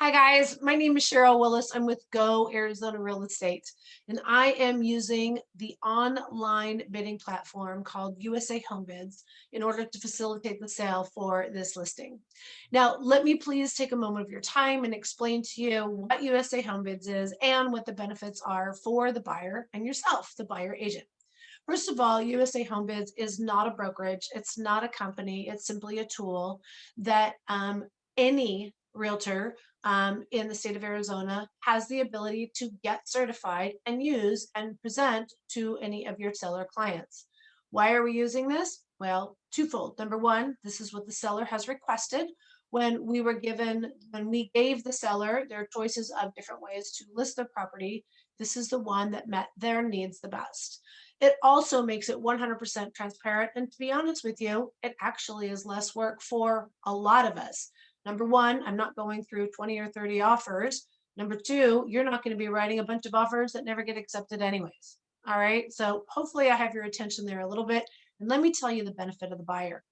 Hi guys, my name is Sheryl Willis. I'm with Go Arizona Real Estate, and I am using the online bidding platform called USA Homebids in order to facilitate the sale for this listing. Now, let me please take a moment of your time and explain to you what USA Homebids is and what the benefits are for the buyer and yourself, the buyer agent. First of all, USA Homebids is not a brokerage. It's not a company. It's simply a tool that any realtor in the state of Arizona has the ability to get certified and use and present to any of your seller clients. Why are we using this? Well, twofold. Number one, this is what the seller has requested. When we gave the seller their choices of different ways to list their property, this is the one that met their needs the best. It also makes it 100% transparent. And to be honest with you, it actually is less work for a lot of us. Number one, I'm not going through 20 or 30 offers. Number two, you're not going to be writing a bunch of offers that never get accepted anyways. All right. So hopefully I have your attention there a little bit. And let me tell you the benefit of the buyer.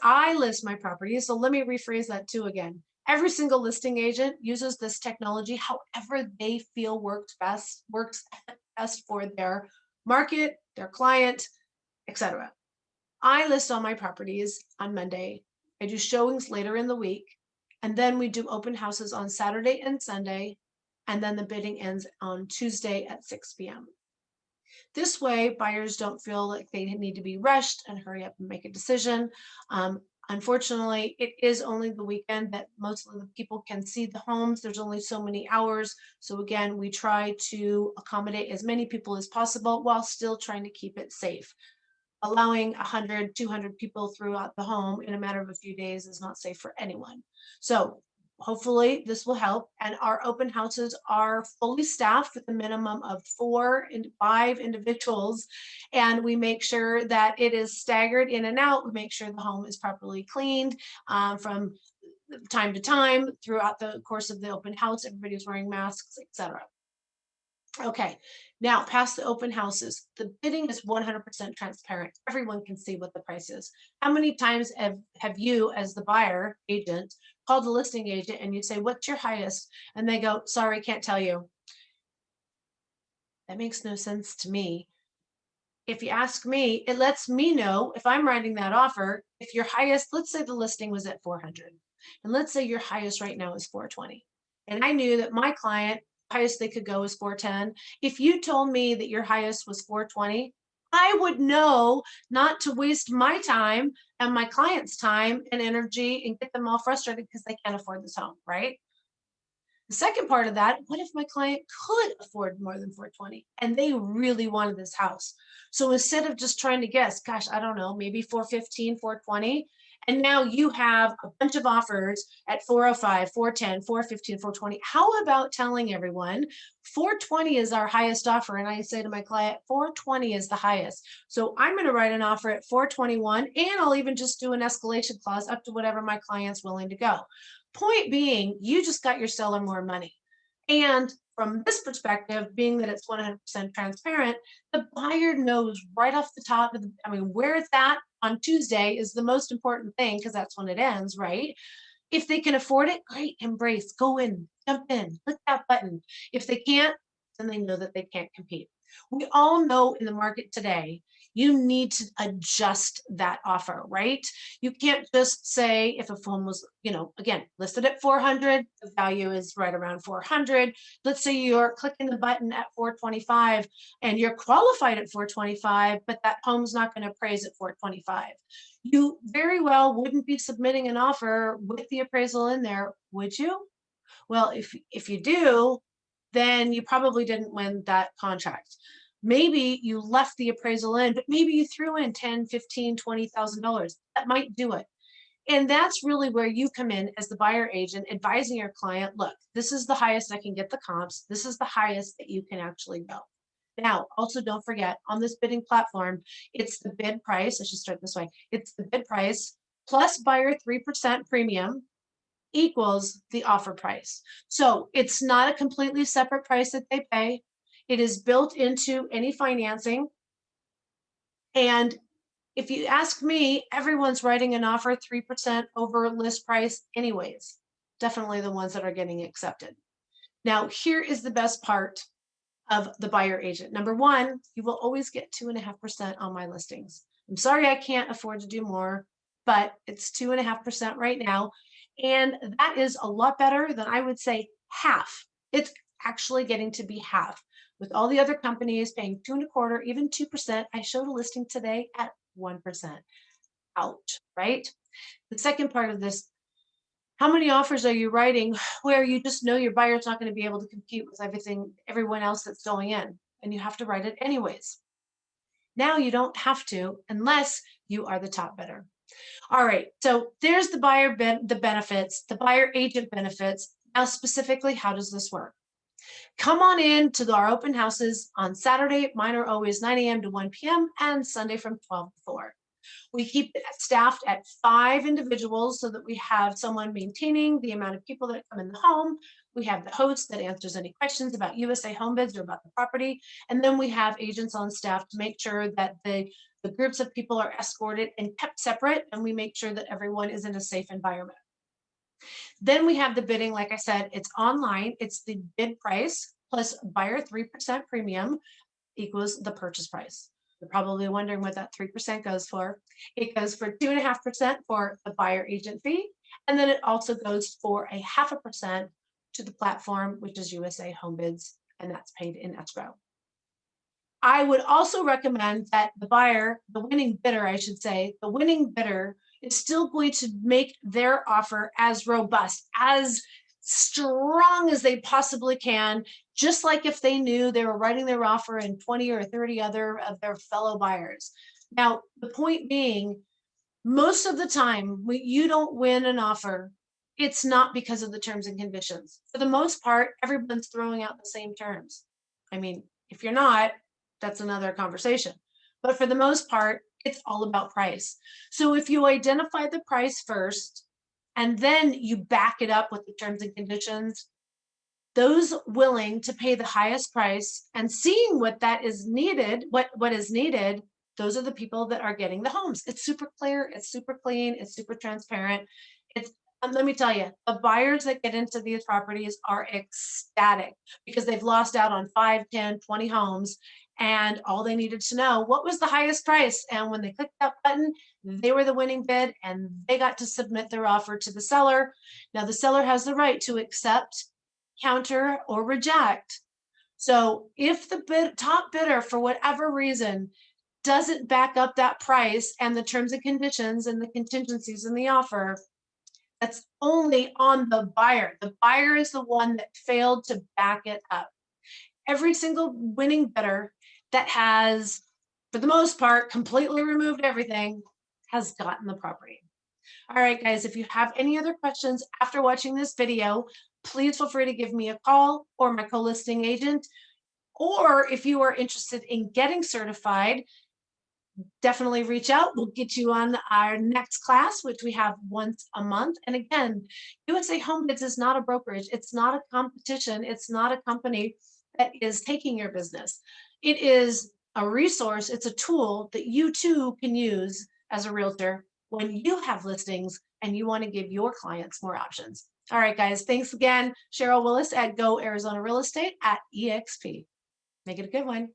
I list my properties. So let me rephrase that too again. Every single listing agent uses this technology however they feel works best for their market, their client, etc. I list all my properties on Monday. I do showings later in the week, and then we do open houses on Saturday and Sunday, and then the bidding ends on Tuesday at 6 p.m. This way, buyers don't feel like they need to be rushed and hurry up and make a decision. Unfortunately, it is only the weekend that most of the people can see the homes. There's only so many hours. So again, we try to accommodate as many people as possible while still trying to keep it safe. Allowing 100, 200 people throughout the home in a matter of a few days is not safe for anyone. So hopefully this will help. And our open houses are fully staffed with a minimum of 4 and 5 individuals. And we make sure that it is staggered in and out. We make sure the home is properly cleaned from time to time throughout the course of the open house. Everybody's wearing masks, etc. Okay, now past the open houses, the bidding is 100% transparent. Everyone can see what the price is. How many times have you, as the buyer agent, called the listing agent and you say, "What's your highest?" And they go, "Sorry, can't tell you." That makes no sense to me. If you ask me, it lets me know if I'm writing that offer, if your highest, let's say the listing was at 400, and let's say your highest right now is 420. And I knew that my client, highest they could go is 410. If you told me that your highest was 420, I would know not to waste my time and my client's time and energy and get them all frustrated because they can't afford this home, right? The second part of that, what if my client could afford more than 420 and they really wanted this house? So instead of just trying to guess, gosh, I don't know, maybe 415, 420, and now you have a bunch of offers at 405, 410, 415, 420. How about telling everyone 420 is our highest offer? And I say to my client, 420 is the highest. So I'm going to write an offer at 421, and I'll even just do an escalation clause up to whatever my client's willing to go. Point being, you just got your seller more money. And from this perspective, being that it's 100% transparent, the buyer knows right off the top of where it's at on Tuesday is the most important thing because that's when it ends, right? If they can afford it, great, embrace, go in, jump in, click that button. If they can't, then they know that they can't compete. We all know in the market today, you need to adjust that offer, right? You can't just say if a phone was, again, listed at 400, the value is right around 400. Let's say you're clicking the button at 425 and you're qualified at 425, but that home's not going to appraise at 425. You very well wouldn't be submitting an offer with the appraisal in there, would you? Well, if you do, then you probably didn't win that contract. Maybe you left the appraisal in, but maybe you threw in 10, 15, $20,000. That might do it. And that's really where you come in as the buyer agent, advising your client, look, this is the highest I can get the comps. This is the highest that you can actually go. Now, also don't forget on this bidding platform, it's the bid price. I should start this way. It's the bid price plus buyer 3% premium equals the offer price. So it's not a completely separate price that they pay. It is built into any financing. And if you ask me, everyone's writing an offer 3% over list price anyways. definitely the ones that are getting accepted. Now, here is the best part of the buyer agent. Number one, you will always get 2.5% on my listings. I'm sorry I can't afford to do more, but it's 2.5% right now. And that is a lot better than, I would say, half. It's actually getting to be half. With all the other companies paying 2.25, even 2%, I showed a listing today at 1%. Ouch, right? The second part of this, how many offers are you writing where you just know your buyer's not going to be able to compete with everyone else that's going in, and you have to write it anyways? Now you don't have to unless you are the top bidder. All right, so there's the the benefits, the buyer agent benefits. Now specifically, how does this work? Come on in to our open houses on Saturday. Mine are always 9 a.m. to 1 p.m. and Sunday from 12 to 4. We keep it staffed at 5 individuals so that we have someone maintaining the amount of people that come in the home. We have the host that answers any questions about USA Homebids or about the property. And then we have agents on staff to make sure that the groups of people are escorted and kept separate, and we make sure that everyone is in a safe environment. Then we have the bidding. Like I said, it's online. It's the bid price plus buyer 3% premium equals the purchase price. You're probably wondering what that 3% goes for. It goes for 2.5% for the buyer agent fee. And then it also goes for a 0.5% to the platform, which is USA Homebids, and that's paid in escrow. I would also recommend that the buyer, the winning bidder, I should say, the winning bidder is still going to make their offer as robust, as strong as they possibly can, just like if they knew they were writing their offer in 20 or 30 other of their fellow buyers. Now, the point being, most of the time, when you don't win an offer, it's not because of the terms and conditions. For the most part, everyone's throwing out the same terms. I mean, if you're not, that's another conversation. But for the most part, it's all about price. So if you identify the price first, and then you back it up with the terms and conditions, those willing to pay the highest price and seeing what that is needed, what is needed, those are the people that are getting the homes. It's super clear, it's super clean, it's super transparent. It's let me tell you, the buyers that get into these properties are ecstatic because they've lost out on 5, 10, 20 homes, and all they needed to know what was the highest price. And when they clicked that button, they were the winning bid and they got to submit their offer to the seller. Now the seller has the right to accept, counter, or reject. So if the top bidder, for whatever reason, doesn't back up that price and the terms and conditions and the contingencies in the offer, that's only on the buyer. The buyer is the one that failed to back it up. Every single winning bidder that has, for the most part, completely removed everything has gotten the property. All right, guys, if you have any other questions after watching this video, please feel free to give me a call or my co-listing agent. Or if you are interested in getting certified, definitely reach out. We'll get you on our next class, which we have once a month. And again, USA Homebids is not a brokerage. It's not a competition. It's not a company that is taking your business. It is a resource. It's a tool that you too can use as a realtor when you have listings and you want to give your clients more options. All right, guys. Thanks again. Sheryl Willis at Go Arizona Real Estate at EXP. Make it a good one.